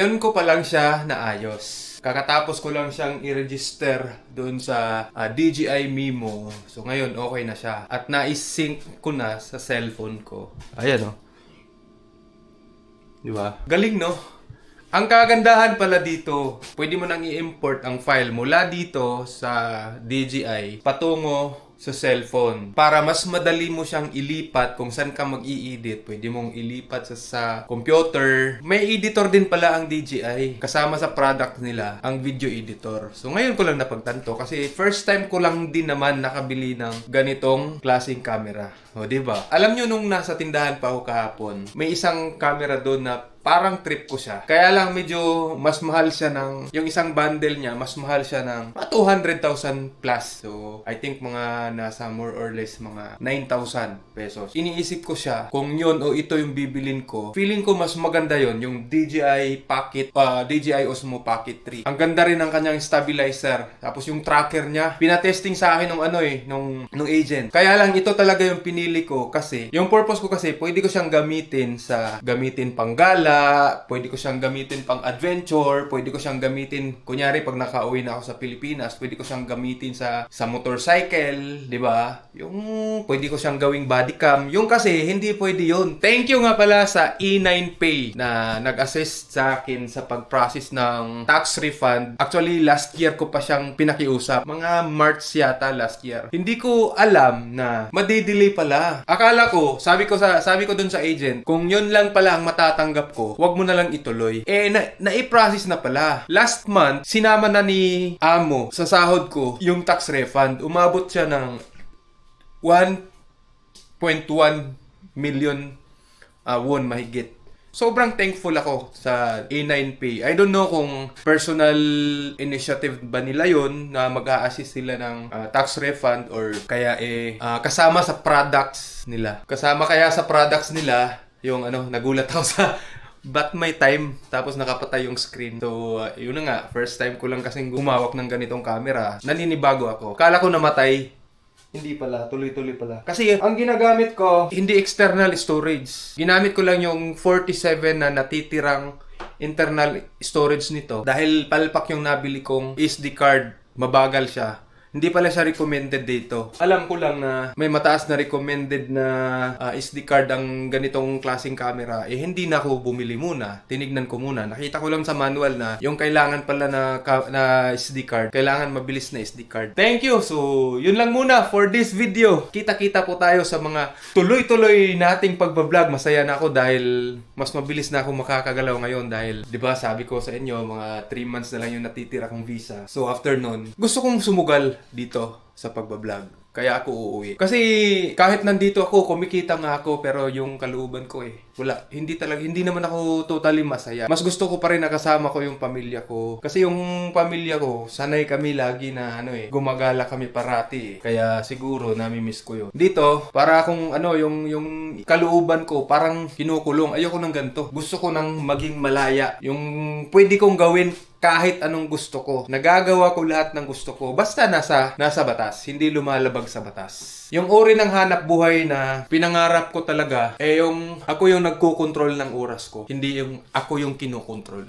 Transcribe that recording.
Ngayon ko pa lang siya naayos. Kakatapos ko lang siyang i-register doon sa DJI Mimo. So ngayon okay na siya. At na-sync ko na sa cellphone ko. Ayan, oh. Di ba? Galing, no? Ang kagandahan pala dito, pwede mo nang i-import ang file mula dito sa DJI patungo sa cellphone. Para mas madali mo siyang ilipat kung saan ka mag-i-edit. Pwede mong ilipat sa computer. May editor din pala ang DJI. Kasama sa product nila, ang video editor. So ngayon ko lang napagtanto kasi first time ko lang din naman nakabili ng ganitong klaseng camera. O, diba? Alam nyo nung nasa tindahan pa ako kahapon, may isang camera doon na parang trip ko siya. Kaya lang medyo mas mahal siya ng, yung isang bundle niya, mas mahal siya ng 200,000 plus. So, I think mga nasa more or less mga 9,000 pesos. Iniisip ko siya kung yun o ito yung bibilin ko. Feeling ko mas maganda yon yung DJI DJI Osmo Pocket 3. Ang ganda rin ng kanyang stabilizer. Tapos yung tracker niya, pinatesting sa akin nung agent. Kaya lang ito talaga yung pinili ko kasi, yung purpose ko kasi, pwede ko siyang gamitin pang gala, pwede ko siyang gamitin pang adventure, pwede ko siyang gamitin, kunyari pag nakauwi na ako sa Pilipinas, pwede ko siyang gamitin sa motorcycle, di ba? Yung pwede ko siyang gawing body cam. Yung kasi, hindi pwede yun. Thank you nga pala sa E9Pay na nag-assist sa akin sa pag-process ng tax refund. Actually, last year ko pa siyang pinakiusap. Mga March yata last year. Hindi ko alam na madidelay pala. Akala ko, sabi ko dun sa agent, kung yun lang pala ang matatanggap ko, wag mo na lang ituloy. Na-i-process na pala. Last month, sinama na ni Amo sa sahod ko yung tax refund. Umabot siya ng 1.1 million won mahigit. Sobrang thankful ako sa A9Pay. I don't know kung personal initiative ba nila yun na mag-a-assist sila ng tax refund or kaya kasama sa products nila. Kasama kaya sa products nila yung nagulat ako sa ba't may time tapos nakapatay yung screen. So yun na nga, first time ko lang kasing gumawak ng ganitong camera. Naninibago ako. Kala ko namatay. Hindi pala, tuloy-tuloy pala. Kasi ang ginagamit ko, hindi external storage. Ginamit ko lang yung 47 na natitirang internal storage nito. Dahil palpak yung nabili kong SD card, mabagal siya. Hindi pala siya recommended dito. Alam ko lang na may mataas na recommended na SD card ang ganitong klaseng camera. Hindi na ako bumili muna. Tinignan ko muna. Nakita ko lang sa manual na yung kailangan pala na SD card. Kailangan mabilis na SD card. Thank you! So, yun lang muna for this video. Kita-kita po tayo sa mga tuloy-tuloy nating pagbablog. Masaya na ako dahil mas mabilis na ako makakagalaw ngayon dahil, di ba, sabi ko sa inyo, mga 3 months na lang yung natitira kong visa. So, after nun, gusto kong sumugal dito sa pagbablog. Kaya ako uuwi. Kasi kahit nandito ako, kumikita nga ako, pero yung kalooban ko wala. Hindi naman ako totally masaya. Mas gusto ko pa rin nakasama ko yung pamilya ko. Kasi yung pamilya ko, sanay kami lagi na gumagala kami parati. Kaya siguro nami-miss ko yun. Dito, para kung yung kalooban ko, parang kinukulong. Ayoko ng ganito. Gusto ko nang maging malaya. Yung pwede kong gawin kahit anong gusto ko. Nagagawa ko lahat ng gusto ko. Basta nasa batas. Hindi lumalabag sa batas. Yung uri ng hanap buhay na pinangarap ko talaga, yung ako yung nagkokontrol ng oras ko. Hindi yung ako yung kinokontrol.